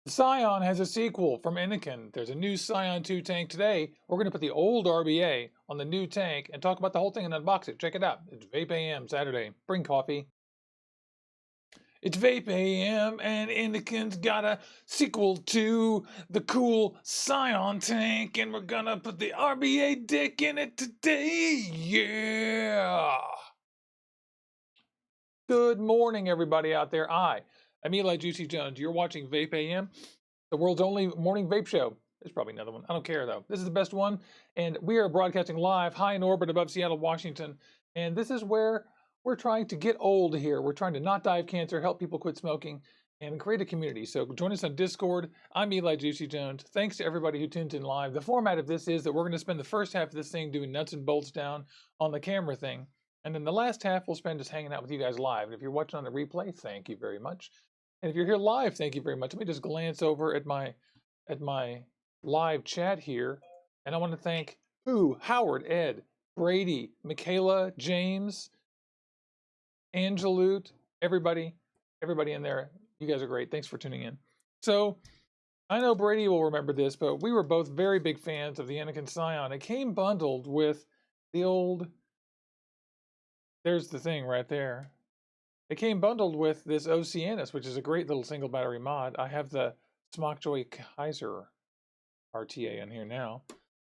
Scion has a sequel from Innokin. There's a new Scion 2 tank today. We're going to put the old RBA on the new tank and talk about the whole thing and unbox it. Check it out. It's VapeAM Saturday. Bring coffee. It's VapeAM and Innokin's got a sequel to the cool Scion tank, and we're gonna put the RBA dick in it today. Yeah! Good morning, everybody out there. I'm Eli Juicy Jones. You're watching VapeAM, the world's only morning vape show. There's probably another one. I don't care, though. This is the best one, and we are broadcasting live high in orbit above Seattle, Washington, and this is where we're trying to get old here. We're trying to not die of cancer, help people quit smoking, and create a community. So join us on Discord. I'm Eli Juicy Jones. Thanks to everybody who tunes in live. The format of this is that we're going to spend the first half of this thing doing nuts and bolts down on the camera thing, and then the last half we'll spend just hanging out with you guys live. And if you're watching on the replay, thank you very much. And if you're here live, thank you very much. Let me just glance over at my live chat here, and I want to thank Howard, Ed, Brady, Michaela, James, Angelute, everybody in there. You guys are great. Thanks for tuning in. So I know Brady will remember this, but we were both very big fans of the Innokin Scion. It came bundled with the old. There's the thing right there. It came bundled with this Oceanus, which is a great little single battery mod. I have the Smockjoy Kaiser RTA in here now.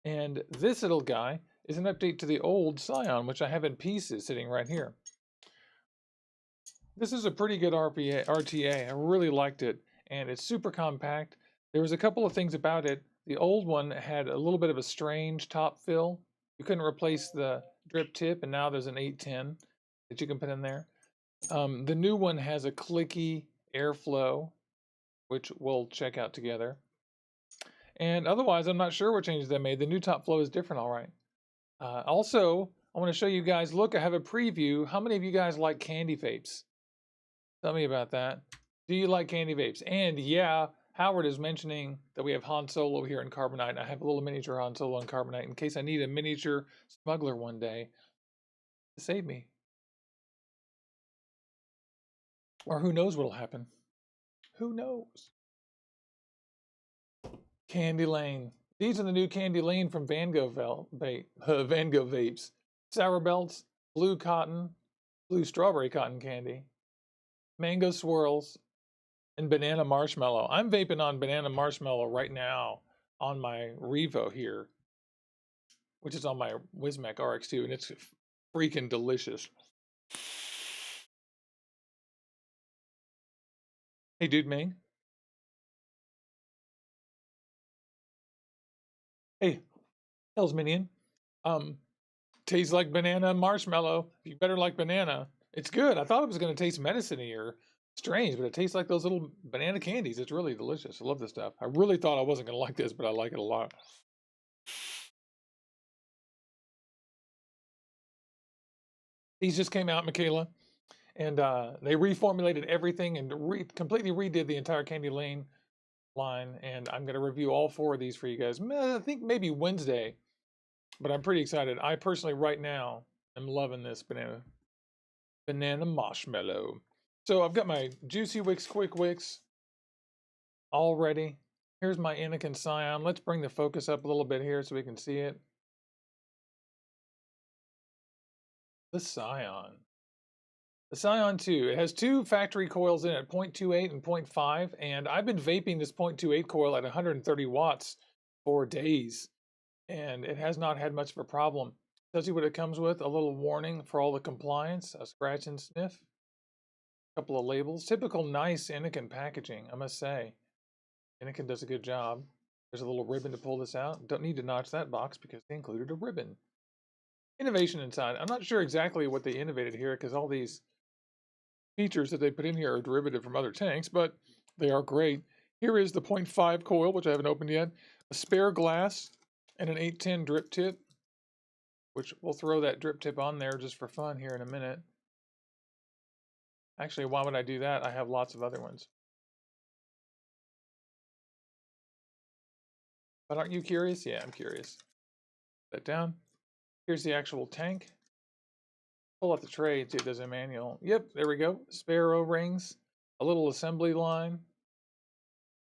And this little guy is an update to the old Scion, which I have in pieces sitting right here. This is a pretty good RTA. I really liked it, and it's super compact. There was a couple of things about it. The old one had a little bit of a strange top fill. You couldn't replace the drip tip, and now there's an 810 that you can put in there. The new one has a clicky airflow, which we'll check out together. And otherwise, I'm not sure what changes they made. The new top flow is different, all right. Also, I want to show you guys, look, I have a preview. How many of you guys like candy vapes? Tell me about that. Do you like candy vapes? And yeah, Howard is mentioning that we have Han Solo here in Carbonite. I have a little miniature Han Solo in Carbonite in case I need a miniature smuggler one day to save me. Or who knows what'll happen. Who knows? Candy Lane. These are the new Candy Lane from Van Gogh Vapes. Sour Belts, blue cotton, blue strawberry cotton candy, mango swirls, and banana marshmallow. I'm vaping on banana marshmallow right now on my Revo here, which is on my Wismac RX2, and it's freaking delicious. Hey, dude, Ming. Hey, Hell's Minion. Tastes like banana and marshmallow. You better like banana. It's good. I thought it was going to taste medicine-y or strange, but it tastes like those little banana candies. It's really delicious. I love this stuff. I really thought I wasn't going to like this, but I like it a lot. These just came out, Michaela, and they reformulated everything and completely redid the entire Candy Lane line, and I'm going to review all 4 of these for you guys. I think maybe Wednesday, but I'm pretty excited. I personally, right now, am loving this banana marshmallow. So I've got my Juicy Wicks Quick Wicks all ready. Here's my Innokin Scion. Let's bring the focus up a little bit here so we can see it. The Scion. The Scion 2. It has 2 factory coils in it, 0.28 and 0.5, and I've been vaping this 0.28 coil at 130 watts for days, and it has not had much of a problem. Tells you what it comes with, a little warning for all the compliance, a scratch and sniff, a couple of labels. Typical nice Innokin packaging, I must say. Innokin does a good job. There's a little ribbon to pull this out. Don't need to notch that box because they included a ribbon. Innovation inside. I'm not sure exactly what they innovated here because all these features that they put in here are derivative from other tanks, but they are great. Here is the 0.5 coil, which I haven't opened yet, a spare glass, and an 810 drip tip, which we'll throw that drip tip on there just for fun here in a minute. Actually, why would I do that? I have lots of other ones. But aren't you curious? Yeah, I'm curious. Put that down. Here's the actual tank. Pull out the tray and see if there's a manual. Yep, there we go. Spare O-rings, a little assembly line,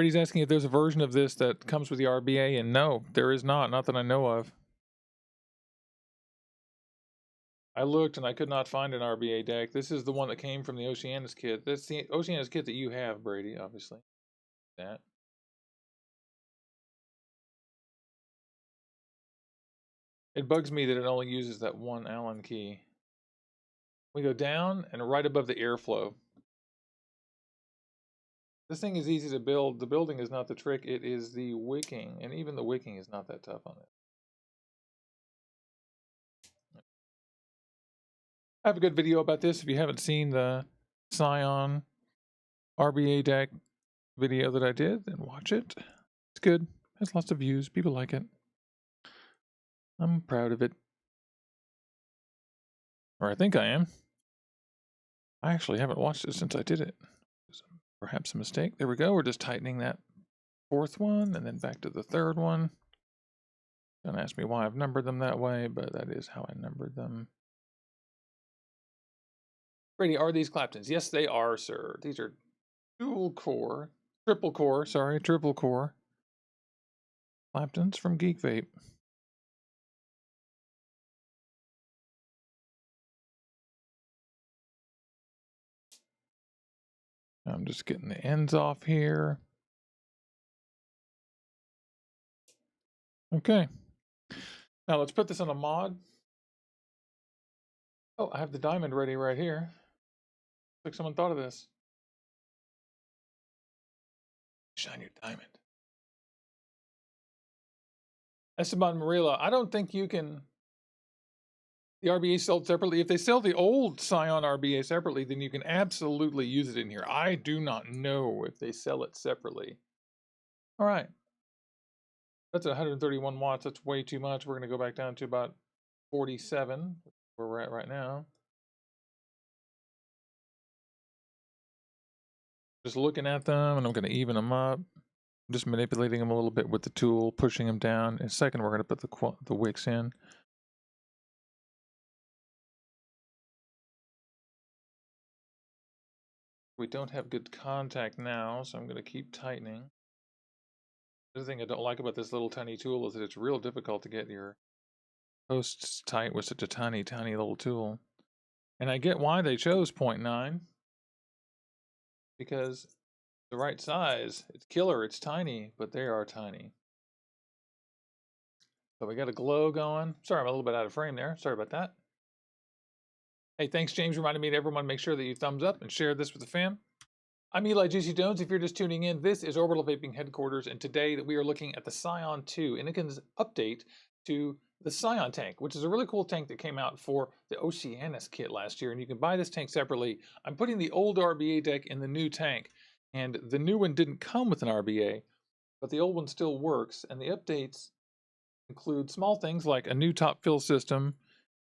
Brady's asking if there's a version of this that comes with the RBA, and no, there is not that I know of. I looked and I could not find an RBA deck. This is the one that came from the Oceanus kit. That's the Oceanus kit that you have, Brady, obviously. That. It bugs me that it only uses that one Allen key. We go down and right above the airflow. This thing is easy to build. The building is not the trick. It is the wicking, and even the wicking is not that tough on it. I have a good video about this. If you haven't seen the Scion RBA deck video that I did, then watch it. It's good. It has lots of views. People like it. I'm proud of it. Or I think I am. I actually haven't watched it since I did it. Perhaps a mistake. There we go. We're just tightening that fourth one and then back to the third one. Don't ask me why I've numbered them that way, but that is how I numbered them. Brady, are these Claptons? Yes, they are, sir. These are triple core Claptons from Geek Vape. I'm just getting the ends off here. Okay. Now let's put this on a mod. Oh, I have the diamond ready right here. Looks like someone thought of this. Shine your diamond. Esteban Marilla, I don't think you can. The RBA sold separately. If they sell the old Scion RBA separately, then you can absolutely use it in here. I do not know if they sell it separately. All right. That's 131 watts. That's way too much. We're going to go back down to about 47, where we're at right now. Just looking at them, and I'm going to even them up. I'm just manipulating them a little bit with the tool, pushing them down. In a second, we're going to put the wicks in. We don't have good contact now, so I'm going to keep tightening. The other thing I don't like about this little tiny tool is that it's real difficult to get your posts tight with such a tiny, tiny little tool. And I get why they chose 0.9. Because the right size, it's killer, it's tiny, but they are tiny. So we got a glow going. Sorry, I'm a little bit out of frame there. Sorry about that. Hey, thanks, James. Reminded me to everyone make sure that you thumbs up and share this with the fam. I'm Eli Juicy Jones. If you're just tuning in, this is Orbital Vaping Headquarters, and today we are looking at the Scion 2, Innokin's update to the Scion tank, which is a really cool tank that came out for the Oceanus kit last year, and you can buy this tank separately. I'm putting the old RBA deck in the new tank, and the new one didn't come with an RBA, but the old one still works, and the updates include small things like a new top fill system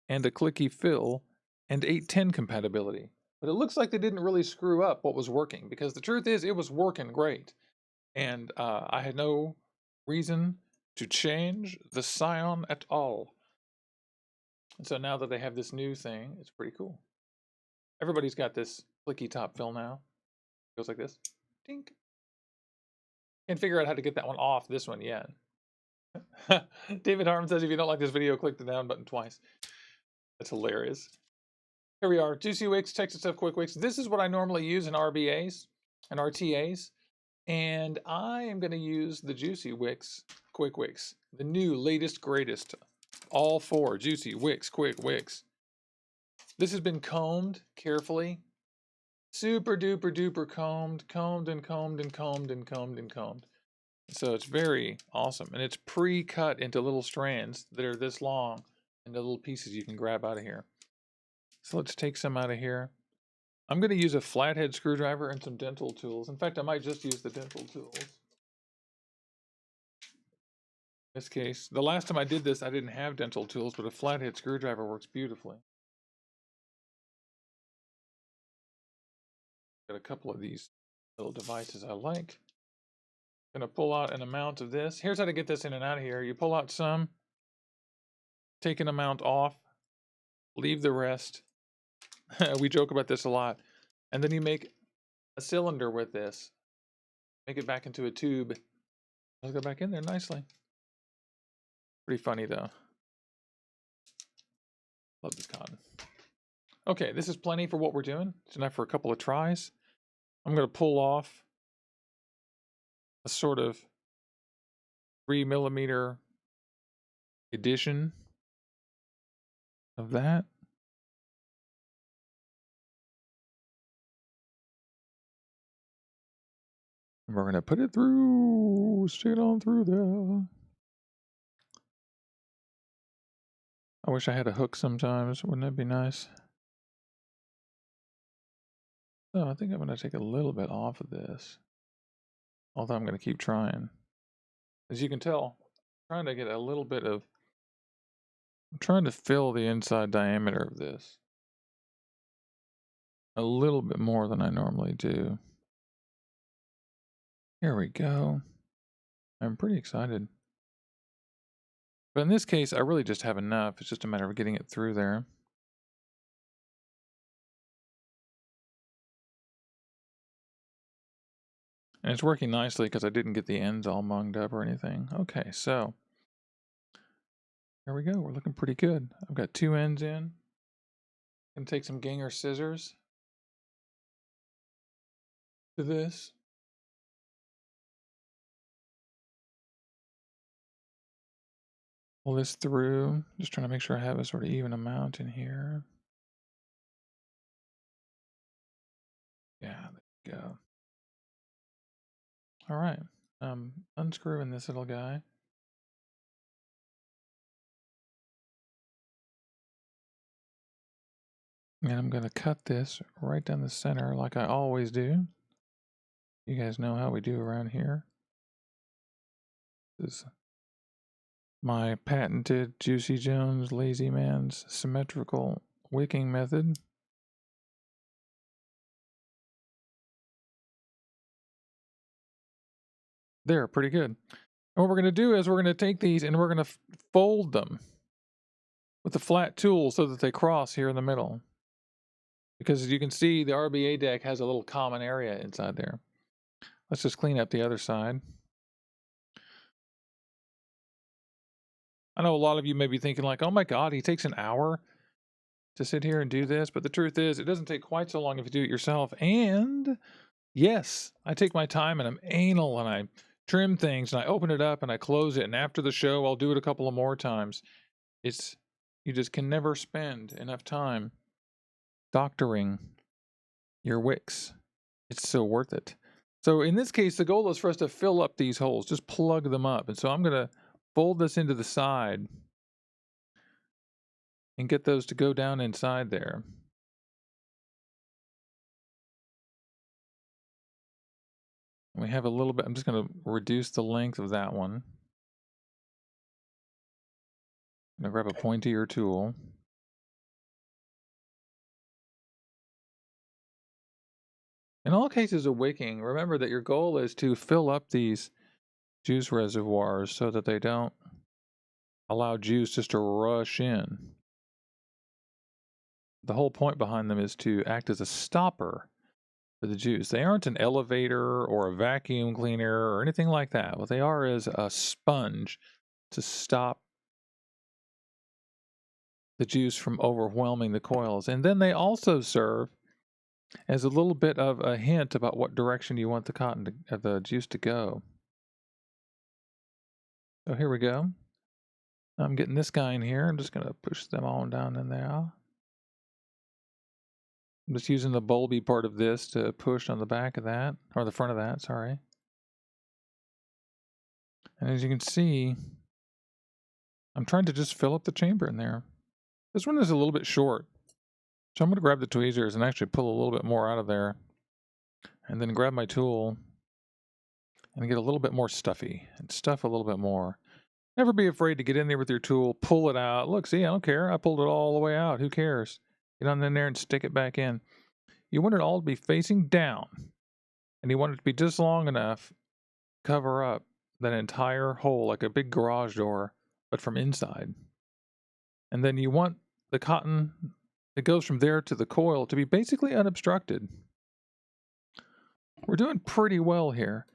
and a clicky fill and 810 compatibility. But it looks like they didn't really screw up what was working, because the truth is it was working great. And I had no reason to change the Scion at all. And so now that they have this new thing, it's pretty cool. Everybody's got this clicky top fill now. It goes like this. Tink. Can't figure out how to get that one off this one yet. David Harmon says if you don't like this video, click the down button twice. That's hilarious. Here we are, Juicy Wicks, Texas Stuff Quick Wicks. This is what I normally use in RBAs and RTAs. And I am going to use the Juicy Wicks Quick Wicks. The new, latest, greatest. All four Juicy Wicks Quick Wicks. This has been combed carefully. Super duper duper combed. Combed and combed and combed and combed and combed. So it's very awesome. And it's pre-cut into little strands that are this long. And the little pieces you can grab out of here. So let's take some out of here. I'm going to use a flathead screwdriver and some dental tools. In fact, I might just use the dental tools. In this case, the last time I did this, I didn't have dental tools, but a flathead screwdriver works beautifully. Got a couple of these little devices I like. I'm going to pull out an amount of this. Here's how to get this in and out of here. You pull out some, take an amount off, leave the rest. We joke about this a lot. And then you make a cylinder with this. make it back into a tube. Let's go back in there nicely. Pretty funny though. Love this cotton. Okay, this is plenty for what we're doing. It's enough for a couple of tries. I'm going to pull off a sort of 3mm edition of that. And we're going to put it through, straight on through there. I wish I had a hook sometimes. Wouldn't that be nice? So I think I'm going to take a little bit off of this. Although I'm going to keep trying. As you can tell, I'm trying to get a little bit of... I'm trying to fill the inside diameter of this a little bit more than I normally do. Here we go. I'm pretty excited. But in this case, I really just have enough. It's just a matter of getting it through there. And it's working nicely because I didn't get the ends all munged up or anything. Okay, so there we go. We're looking pretty good. I've got 2 ends in. I'm going to take some Ganger scissors to this. Pull this through. Just trying to make sure I have a sort of even amount in here. Yeah, there we go. All right. Unscrewing this little guy. And I'm going to cut this right down the center like I always do. You guys know how we do around here. This is my patented Juicy Jones Lazy Man's symmetrical wicking method. There, pretty good. And what we're going to do is we're going to take these and we're going to fold them with a flat tool so that they cross here in the middle. Because as you can see, the RBA deck has a little common area inside there. Let's just clean up the other side. I know a lot of you may be thinking like, oh my God, he takes an hour to sit here and do this. But the truth is, it doesn't take quite so long if you do it yourself. And yes, I take my time and I'm anal and I trim things and I open it up and I close it. And after the show, I'll do it a couple of more times. You just can never spend enough time doctoring your wicks. It's so worth it. So in this case, the goal is for us to fill up these holes, just plug them up. And so I'm going to fold this into the side and get those to go down inside there. We have a little bit, I'm just going to reduce the length of that one. I'm going to grab a pointier tool. In all cases of wicking, remember that your goal is to fill up these juice reservoirs so that they don't allow juice just to rush in. The whole point behind them is to act as a stopper for the juice. They aren't an elevator or a vacuum cleaner or anything like that. What they are is a sponge to stop the juice from overwhelming the coils. And then they also serve as a little bit of a hint about what direction you want the juice to go. So here we go. I'm getting this guy in here. I'm just going to push them all down in there. I'm just using the bulby part of this to push on the back of that, or the front of that, sorry. And as you can see, I'm trying to just fill up the chamber in there. This one is a little bit short. So I'm going to grab the tweezers and actually pull a little bit more out of there. And then grab my tool and get a little bit more stuffy and stuff a little bit more. Never be afraid to get in there with your tool, pull it out. Look, see, I don't care. I pulled it all the way out. Who cares? Get on in there and stick it back in. You want it all to be facing down. And you want it to be just long enough to cover up that entire hole like a big garage door, but from inside. And then you want the cotton that goes from there to the coil to be basically unobstructed. We're doing pretty well here.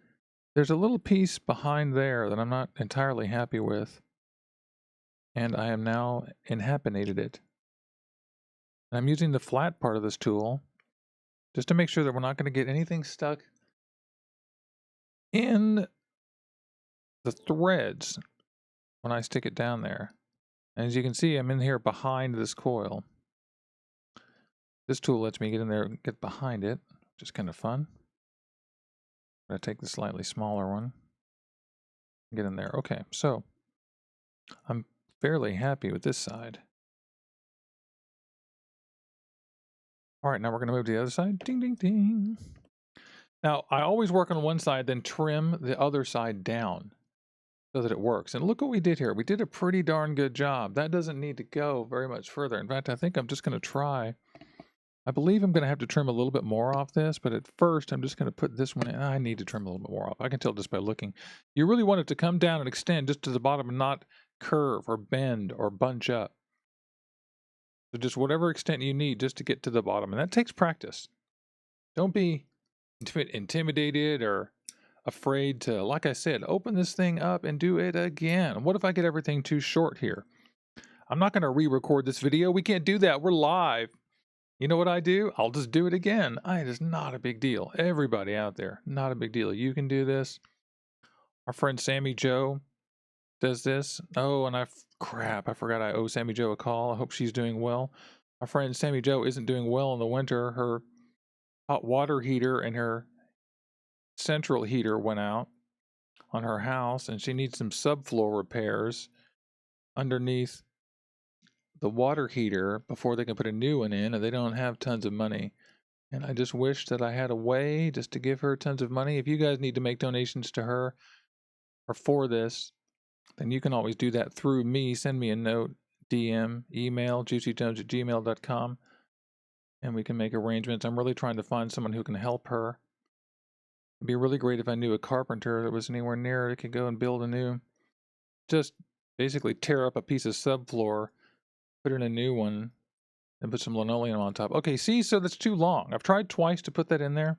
There's a little piece behind there that I'm not entirely happy with, and I am now inhabinated it. And I'm using the flat part of this tool just to make sure that we're not going to get anything stuck in the threads when I stick it down there. And as you can see, I'm in here behind this coil. This tool lets me get in there and get behind it, which is kind of fun. I'm going to take the slightly smaller one and get in there. Okay, so I'm fairly happy with this side. All right, now we're going to move to the other side. Ding, ding, ding. Now, I always work on one side, then trim the other side down so that it works. And look what we did here. We did a pretty darn good job. That doesn't need to go very much further. In fact, I think I'm just going to try. I believe I'm going to have to trim a little bit more off this, but at first I'm just going to put this one in. I need to trim a little bit more off. I can tell just by looking. You really want it to come down and extend just to the bottom and not curve or bend or bunch up. So just whatever extent you need just to get to the bottom. And that takes practice. Don't be intimidated or afraid to, like I said, open this thing up and do it again. What if I get everything too short here? I'm not going to re-record this video. We can't do that. We're live. You know what I do? I'll just do it again. It is not a big deal. Everybody out there, not a big deal. You can do this. Our friend Sammy Joe does this. Oh, and crap, I forgot I owe Sammy Joe a call. I hope she's doing well. Our friend Sammy Joe isn't doing well in the winter. Her hot water heater and her central heater went out on her house, and she needs some subfloor repairs underneath the water heater before they can put a new one in, and they don't have tons of money. And I just wish that I had a way just to give her tons of money. If you guys need to make donations to her or for this, then you can always do that through me. Send me a note, DM, email, juicytones@gmail.com, and we can make arrangements. I'm really trying to find someone who can help her. It'd be really great if I knew a carpenter that was anywhere near that could go and build a new, just basically tear up a piece of subfloor, put in a new one, and put some linoleum on top. Okay, see, so that's too long. I've tried twice to put that in there.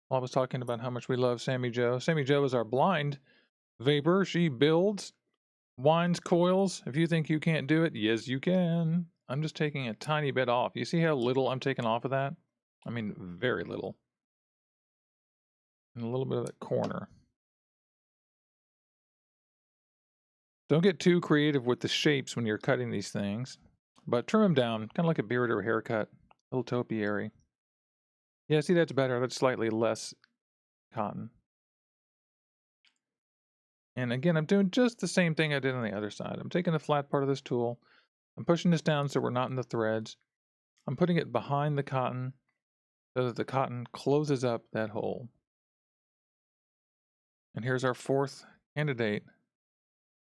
While I was talking about how much we love Sammy Joe. Sammy Joe is our blind vapor. She builds, winds coils. If you think you can't do it, yes, you can. I'm just taking a tiny bit off. You see how little I'm taking off of that? I mean, very little. And a little bit of that corner. Don't get too creative with the shapes when you're cutting these things, but trim them down, kind of like a beard or a haircut, a little topiary. Yeah, see, that's better. That's slightly less cotton. And again, I'm doing just the same thing I did on the other side. I'm taking the flat part of this tool. I'm pushing this down so we're not in the threads. I'm putting it behind the cotton so that the cotton closes up that hole. And here's our fourth candidate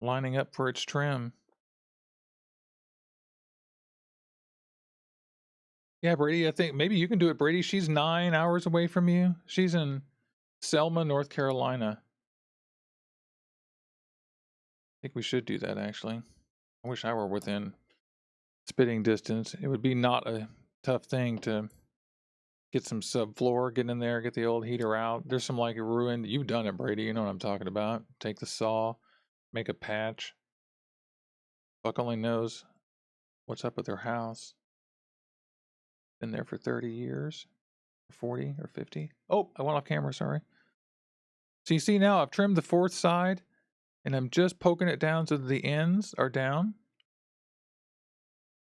lining up for its trim. Yeah, Brady, I think maybe you can do it, Brady. She's 9 hours away from you. She's in Selma, North Carolina. I think we should do that, actually. I wish I were within spitting distance. It would be not a tough thing to get some subfloor, get in there, get the old heater out. There's some like ruined. You've done it, Brady. You know what I'm talking about. Take the saw, make a patch. Buck only knows what's up with her house. Been there for 30 years, 40 or 50. Oh, I went off camera, sorry. So you see now I've trimmed the fourth side and I'm just poking it down so that the ends are down.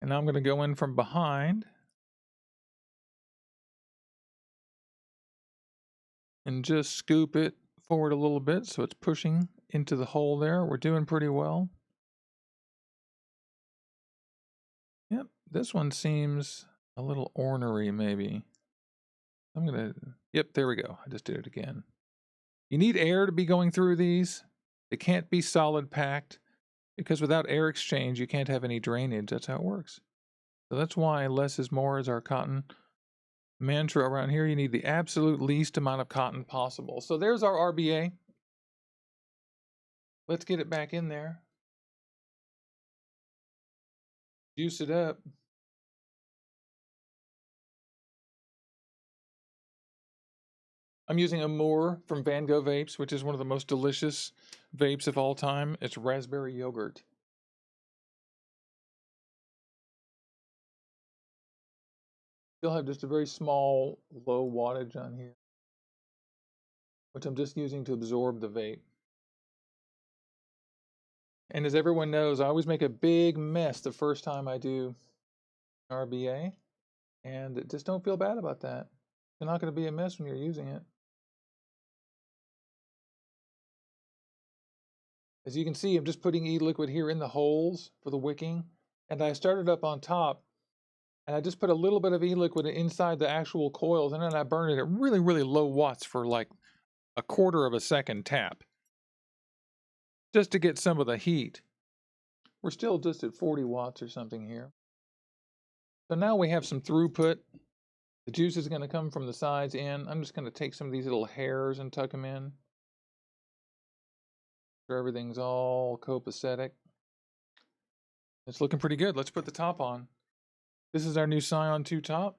And now I'm going to go in from behind and just scoop it forward a little bit so it's pushing into the hole there. We're doing pretty well. Yep, this one seems a little ornery maybe. I'm going to, yep, there we go. I just did it again. You need air to be going through these. They can't be solid packed because without air exchange, you can't have any drainage. That's how it works. So that's why less is more is our cotton mantra around here. You need the absolute least amount of cotton possible. So there's our RBA. Let's get it back in there. Juice it up. I'm using a Moore from Van Gogh Vapes, which is one of the most delicious vapes of all time. It's raspberry yogurt. Still have just a very small, low wattage on here, which I'm just using to absorb the vape. And as everyone knows, I always make a big mess the first time I do RBA, and just don't feel bad about that. You're not going to be a mess when you're using it. As you can see, I'm just putting e-liquid here in the holes for the wicking, and I started up on top, and I just put a little bit of e-liquid inside the actual coils, and then I burn it at really, really low watts for like a quarter of a second tap, just to get some of the heat. We're still just at 40 watts or something here. So now we have some throughput. The juice is going to come from the sides in. I'm just going to take some of these little hairs and tuck them in. So everything's all copacetic. It's looking pretty good. Let's put the top on. This is our new Scion 2 top.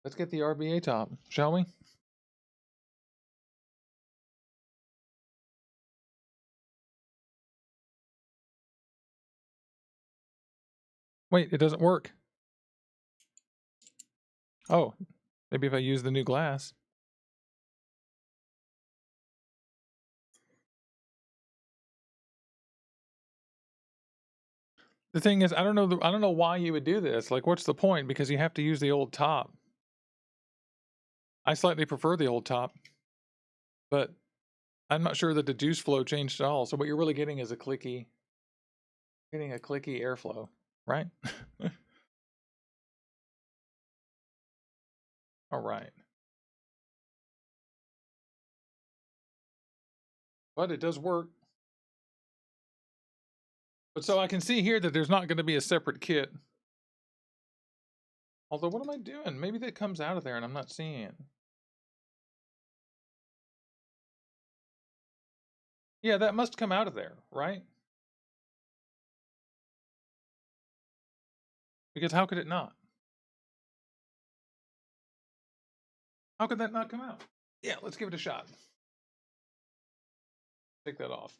Let's get the RBA top, shall we? Wait, it doesn't work. Oh, maybe if I use the new glass. The thing is, I don't know why you would do this. Like, what's the point? Because you have to use the old top. I slightly prefer the old top, but I'm not sure that the juice flow changed at all. So what you're really getting is a clicky airflow, right? All right. But it does work. But so I can see here that there's not going to be a separate kit. Although, what am I doing? Maybe that comes out of there and I'm not seeing it. Yeah, that must come out of there, right? Because how could it not? How could that not come out? Yeah, let's give it a shot. Take that off.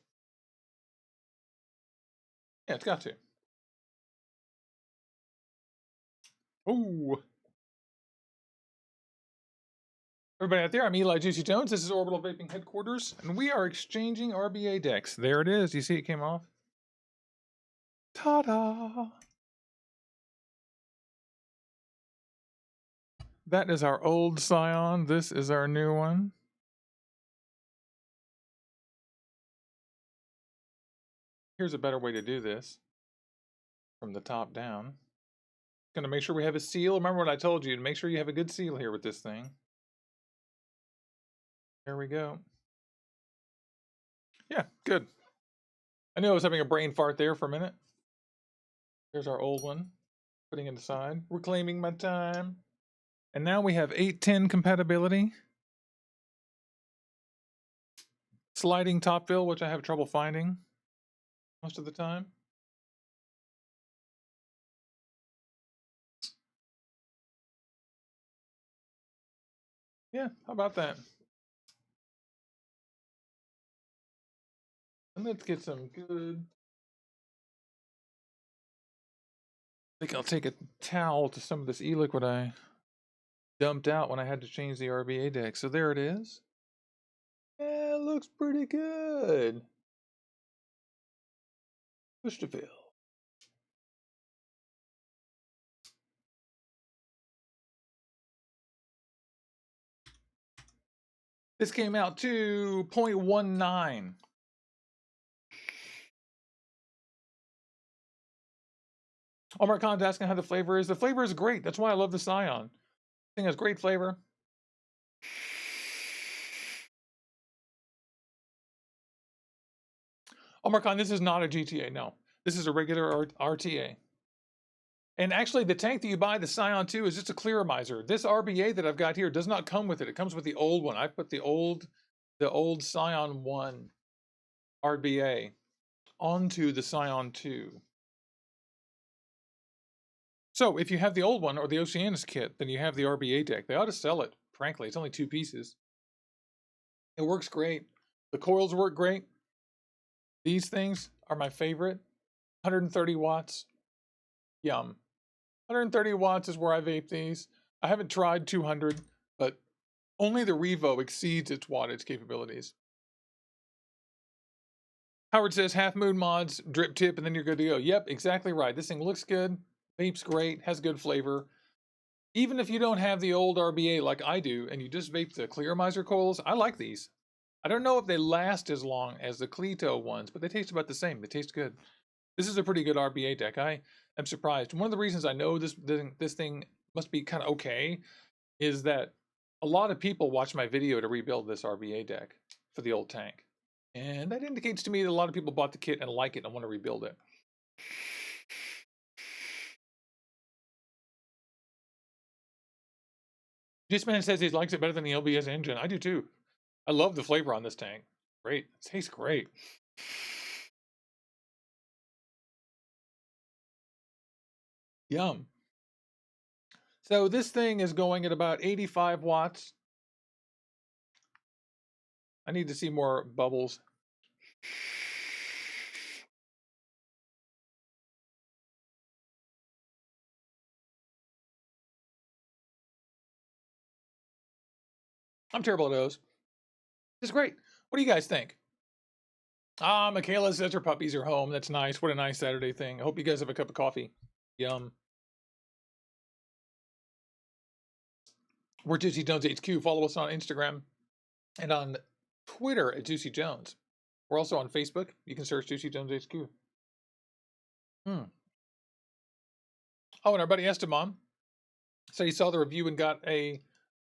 Yeah, it's got to. Ooh. Everybody out there, I'm Eli Juicy Jones. This is Orbital Vaping Headquarters, and we are exchanging RBA decks. There it is. You see it came off? Ta-da! That is our old Scion. This is our new one. Here's a better way to do this. From the top down. Gonna make sure we have a seal. Remember what I told you, to make sure you have a good seal here with this thing. There we go. Yeah, good. I knew I was having a brain fart there for a minute. There's our old one. Putting it aside. Reclaiming my time. And now we have 810 compatibility. Sliding top fill, which I have trouble finding most of the time. Yeah, how about that? And let's get some good... I think I'll take a towel to some of this e-liquid I dumped out when I had to change the RBA deck. So there it is. Yeah, it looks pretty good. Push to fill. This came out to 0.19. Omar Khan's asking how the flavor is. The flavor is great. That's why I love the Scion. I think it has great flavor. Omar Khan, this is not a GTA, no. This is a regular RTA. And actually, the tank that you buy, the Scion 2, is just a clearomizer. This RBA that I've got here does not come with it. It comes with the old one. I put the old Scion 1 RBA onto the Scion 2. So if you have the old one or the Oceanus kit, then you have the RBA deck. They ought to sell it. Frankly, it's only 2 pieces. It works great. The coils work great. These things are my favorite. 130 watts. Yum. 130 watts is where I vape these. I haven't tried 200, but only the Revo exceeds its wattage capabilities. Howard says half moon mods, drip tip, and then you're good to go. Yep, exactly right. This thing looks good. Vape's great. Has good flavor. Even if you don't have the old RBA like I do, and you just vape the Clearomizer coils, I like these. I don't know if they last as long as the Cleto ones, but they taste about the same. They taste good. This is a pretty good RBA deck. I am surprised. One of the reasons I know this thing must be kind of okay is that a lot of people watch my video to rebuild this RBA deck for the old tank. And that indicates to me that a lot of people bought the kit and like it and want to rebuild it. Disman says he likes it better than the LBS engine. I do too. I love the flavor on this tank. Great. It tastes great. Yum. So this thing is going at about 85 watts. I need to see more bubbles. I'm terrible at those. It's great. What do you guys think? Ah, Michaela says her puppies are home. That's nice. What a nice Saturday thing. I hope you guys have a cup of coffee. Yum. We're Juicy Jones HQ. Follow us on Instagram and on Twitter at Juicy Jones. We're also on Facebook. You can search Juicy Jones HQ. Oh, and our buddy Esteban. So he saw the review and got a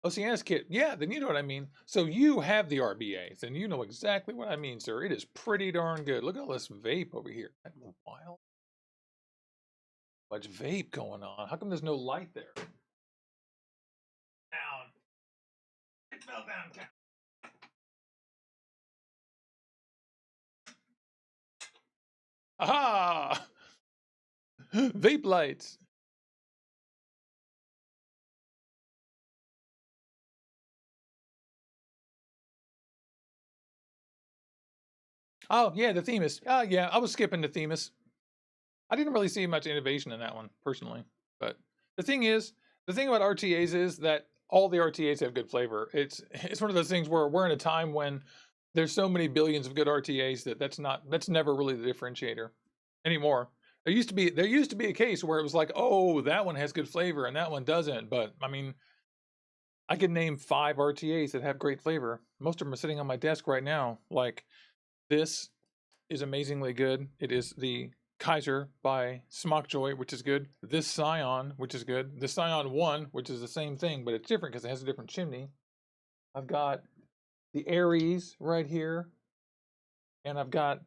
Oceanus kit. Yeah, then you know what I mean. So you have the RBAs, and you know exactly what I mean, sir. It is pretty darn good. Look at all this vape over here. That's wild. Much vape going on. How come there's no light there? Down. It fell down. Aha! Vape lights. Oh, yeah, the Themis. Oh, yeah, I was skipping the Themis. I didn't really see much innovation in that one, personally. But the thing about RTAs is that all the RTAs have good flavor. It's one of those things where we're in a time when there's so many billions of good RTAs that's never really the differentiator anymore. There used to be a case where it was like, oh, that one has good flavor and that one doesn't. But I mean, I could name 5 RTAs that have great flavor. Most of them are sitting on my desk right now. Like this is amazingly good. It is the Kaiser by Smockjoy, which is good. This Scion, which is good. The Scion 1, which is the same thing, but it's different because it has a different chimney. I've got the Aries right here. And I've got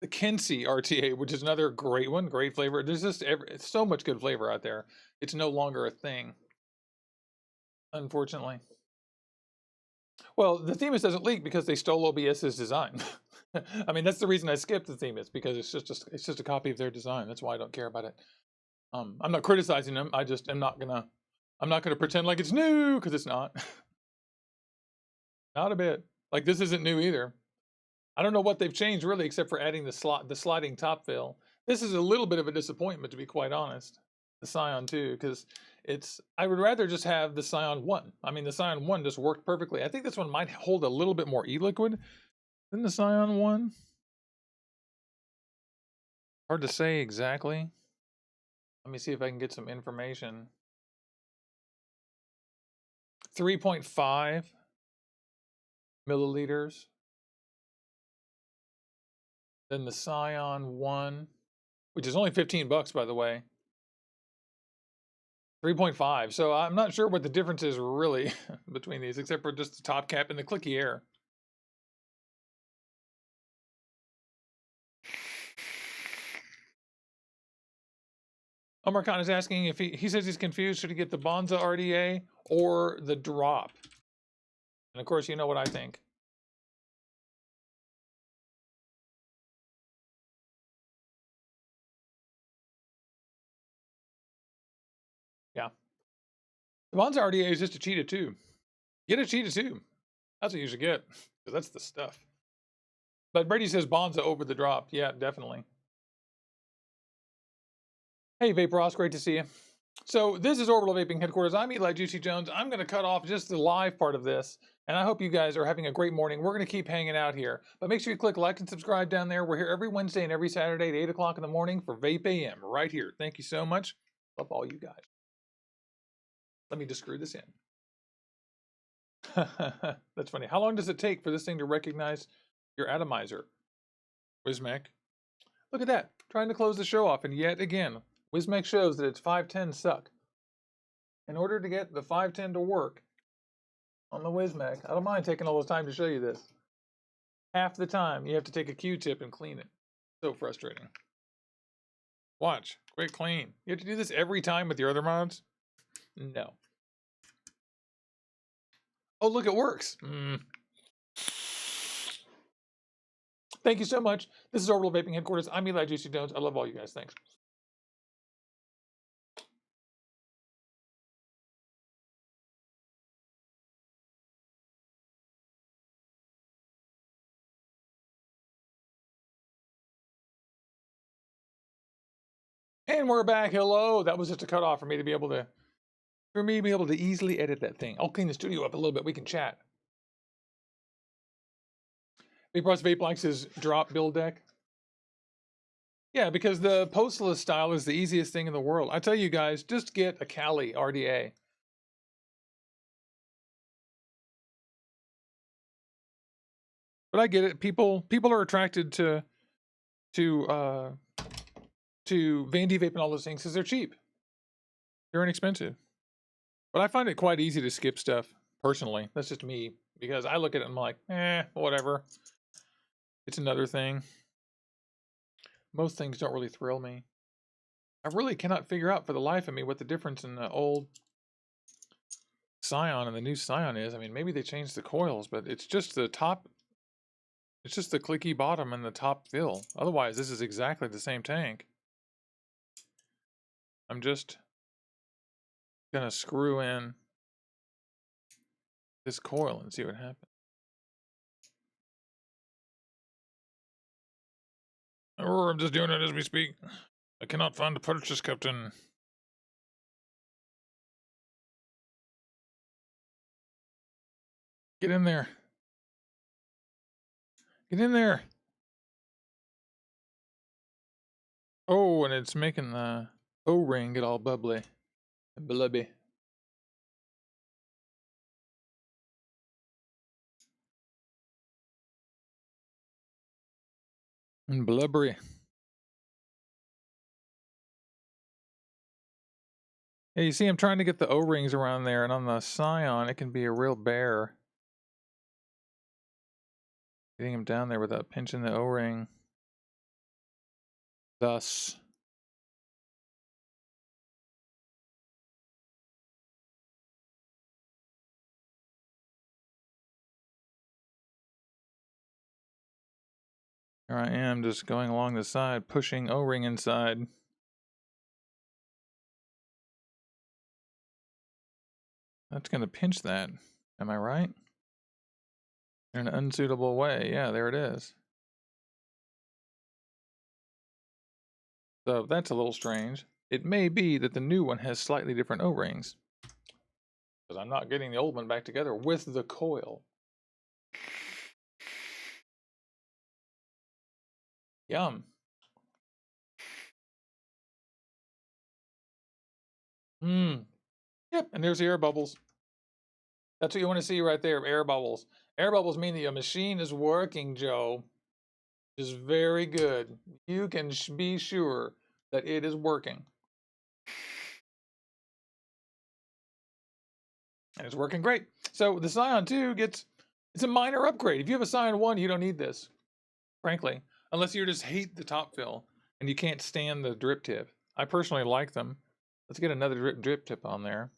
the Kinsey RTA, which is another great one, great flavor. There's just so much good flavor out there. It's no longer a thing, unfortunately. Well, the Themis doesn't leak because they stole OBS's design. I mean, that's the reason I skipped the Themis, because it's just a copy of their design. That's why I don't care about it. I'm not criticizing them. I just am not gonna pretend like it's new, because it's not. Not a bit. Like, this isn't new either. I don't know what they've changed really, except for adding the sliding top fill. This is a little bit of a disappointment, to be quite honest. The Scion 2, because I would rather just have the Scion 1. I mean, the Scion 1 just worked perfectly. I think this one might hold a little bit more e-liquid than the Scion 1. Hard to say exactly. Let me see if I can get some information. 3.5 milliliters. Then the Scion 1, which is only 15 bucks, by the way. 3.5. So I'm not sure what the difference is really between these, except for just the top cap and the clicky air. Omar Khan is asking if he says he's confused. Should he get the Bonza RDA or the drop? And of course, you know what I think. Yeah. The Bonza RDA is just a cheetah too. Get a cheetah too. That's what you should get, because that's the stuff. But Brady says Bonza over the drop. Yeah, definitely. Hey, Vape Ross, great to see you. So this is Orbital Vaping Headquarters. I'm Eli Juicy Jones. I'm going to cut off just the live part of this, and I hope you guys are having a great morning. We're going to keep hanging out here, but make sure you click like and subscribe down there. We're here every Wednesday and every Saturday at 8 o'clock in the morning for VapeAM right here. Thank you so much. Love all you guys. Let me just screw this in. That's funny. How long does it take for this thing to recognize your atomizer? Wismac. Look at that. Trying to close the show off, and yet again, Wismac shows that its 510 suck. In order to get the 510 to work on the Wismac, I don't mind taking all this time to show you this. Half the time, you have to take a Q-tip and clean it. So frustrating. Watch. Quick clean. You have to do this every time with your other mods? No. Oh, look, it works. Thank you so much. This is Orbital Vaping Headquarters. I'm Eli Juicy Jones. I love all you guys. Thanks. And we're back. Hello. That was just a cutoff for me to be able to easily edit that thing. I'll clean the studio up a little bit. We can chat. Vape likes his drop build deck. Yeah, because the postless style is the easiest thing in the world. I tell you guys, just get a Cali RDA. But I get it. People are attracted to Vandy Vape and all those things because they're cheap. They're inexpensive. But I find it quite easy to skip stuff, personally. That's just me. Because I look at it and I'm like, whatever. It's another thing. Most things don't really thrill me. I really cannot figure out for the life of me what the difference in the old Scion and the new Scion is. I mean, maybe they changed the coils, but it's just the top. It's just the clicky bottom and the top fill. Otherwise, this is exactly the same tank. I'm just gonna screw in this coil and see what happens. Or I'm just doing it as we speak. I cannot find a purchase, Captain. Get in there. Get in there. Oh, and it's making the O-ring get all bubbly and blubby. And blubbery. Yeah, you see I'm trying to get the O-rings around there, and on the Scion, it can be a real bear. Getting him down there without pinching the O-ring. Thus. Here I am just going along the side, pushing O-ring inside. That's going to pinch that. Am I right? In an unsuitable way. Yeah, there it is. So that's a little strange. It may be that the new one has slightly different O-rings. Because I'm not getting the old one back together with the coil. Yum. Yep, and there's the air bubbles. That's what you want to see right there, air bubbles. Air bubbles mean that your machine is working, Joe. Is very good. You can be sure that it is working. And it's working great. So the Scion 2 it's a minor upgrade. If you have a Scion 1, you don't need this, frankly. Unless you just hate the top fill and you can't stand the drip tip. I personally like them. Let's get another drip tip on there.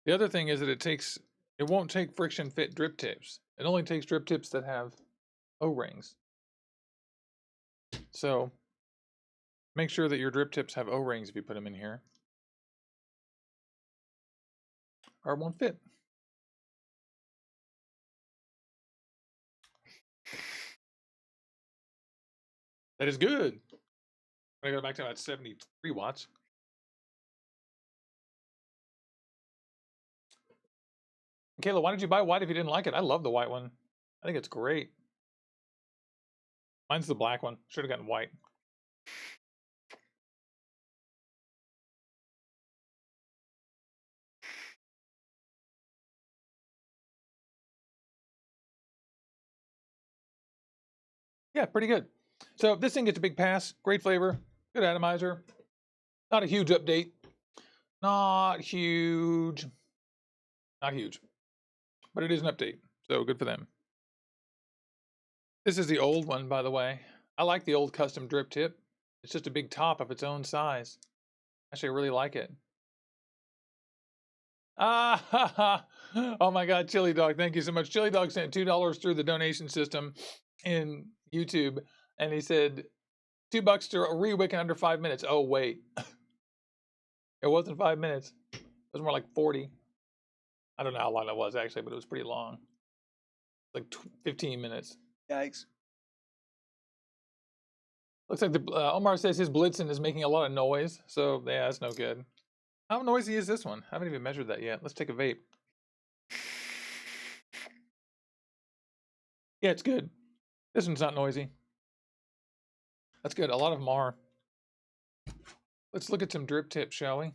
The other thing is that it won't take friction fit drip tips. It only takes drip tips that have O-rings. So make sure that your drip tips have O-rings if you put them in here. or won't fit. That is good. I go back to about 73 watts. Kayla, why did you buy white if you didn't like it? I love the white one. I think it's great. Mine's the black one. Should have gotten white. Yeah, pretty good. So this thing gets a big pass. Great flavor. Good atomizer. Not a huge update. Not huge. Not huge. But it is an update. So good for them. This is the old one, by the way. I like the old custom drip tip. It's just a big top of its own size. Actually, I really like it. Ah, ha, ha. Oh my God, Chili Dog, thank you so much. Chili Dog sent $2 through the donation system in YouTube, and he said, $2 to re-wick in under 5 minutes. Oh, wait. It wasn't 5 minutes. It was more like 40. I don't know how long that was, actually, but it was pretty long. Like 15 minutes. Yikes. Looks like the Omar says his Blitzen is making a lot of noise, so yeah, that's no good. How noisy is this one? I haven't even measured that yet. Let's take a vape. Yeah, it's good. This one's not noisy. That's good. A lot of them are. Let's look at some drip tips, shall we?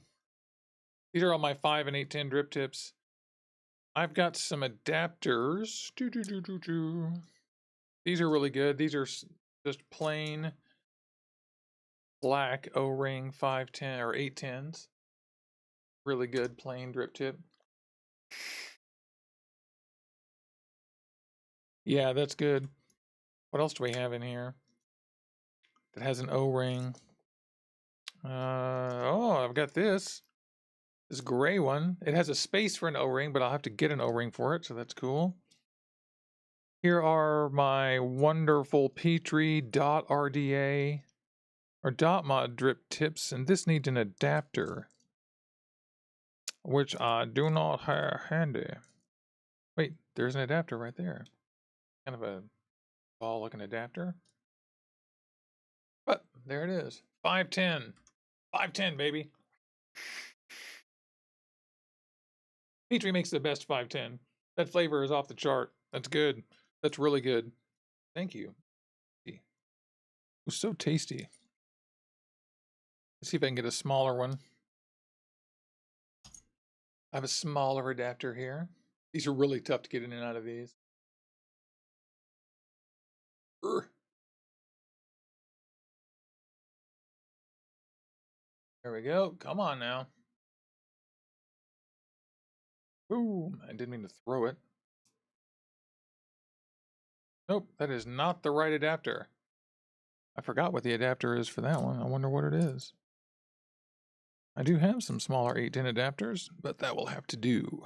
These are all my 5 and 810 drip tips. I've got some adapters. These are really good. These are just plain black O-ring 510 or 810s. Really good plain drip tip. Yeah, that's good. What else do we have in here that has an O-ring? Oh, I've got this gray one. It has a space for an O-ring, but I'll have to get an O-ring for it, so that's cool. Here are my wonderful Petri dot RDA or dot mod drip tips, and this needs an adapter, which I do not have handy. Wait, there's an adapter right there. Kind of a ball looking adapter. But there it is. 510. 510, baby. Petri makes the best 510. That flavor is off the chart. That's good. That's really good. Thank you. It was so tasty. Let's see if I can get a smaller one. I have a smaller adapter here. These are really tough to get in and out of these. There we go. Come on now. Boom. I didn't mean to throw it. Nope, that is not the right adapter. I forgot what the adapter is for that one. I wonder what it is. I do have some smaller 810 adapters, but that will have to do.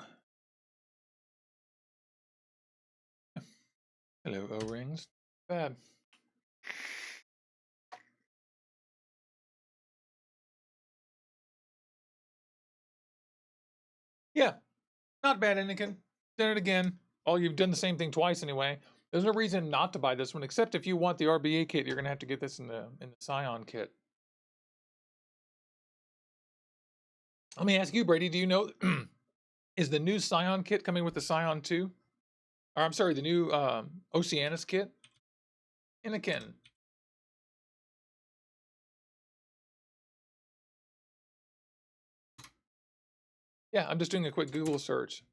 Hello, O-rings. Bad. Yeah, not bad, Innokin. Done it again. Oh, you've done the same thing twice anyway. There's no reason not to buy this one, except if you want the RBA kit, you're gonna have to get this in the Scion kit. Let me ask you, Brady, do you know, is the new Scion kit coming with the Scion 2? Or I'm sorry, the new Oceanus kit? Innokin. Yeah, I'm just doing a quick Google search.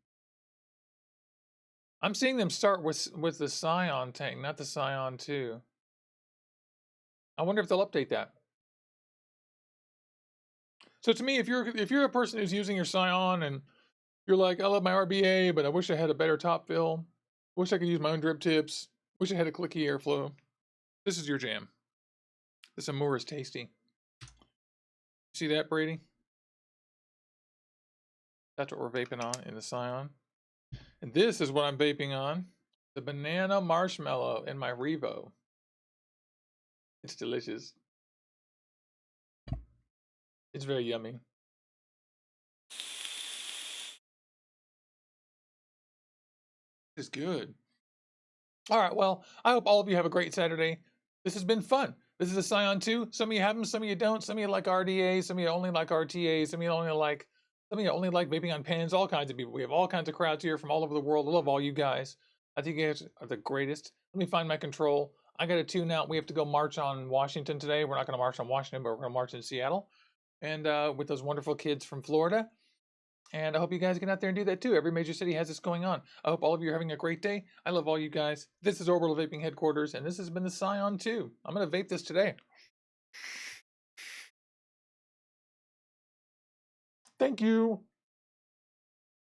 I'm seeing them start with the Scion tank, not the Scion 2. I wonder if they'll update that. So to me, if you're a person who's using your Scion and you're like, I love my RBA, but I wish I had a better top fill. Wish I could use my own drip tips. Wish I had a clicky airflow. This is your jam. This Amur is tasty. See that, Brady? That's what we're vaping on in the Scion. And this is what I'm vaping on. The banana marshmallow in my Revo. It's delicious. It's very yummy. is good. All right, well, I hope all of you have a great Saturday. This has been fun. This is a Scion 2. Some of you have them, some of you don't. Some of you like RDA, some of you only like RTA, some of you only like vaping on pens, all kinds of people. We have all kinds of crowds here from all over the world. I love all you guys. I think you guys are the greatest. Let me find my control. I got to tune out. We have to go march on Washington today. We're not going to march on Washington, but we're going to march in Seattle. And with those wonderful kids from Florida. And I hope you guys get out there and do that too. Every major city has this going on. I hope all of you are having a great day. I love all you guys. This is Orbital Vaping Headquarters, and this has been the Scion 2. I'm going to vape this today. Thank you.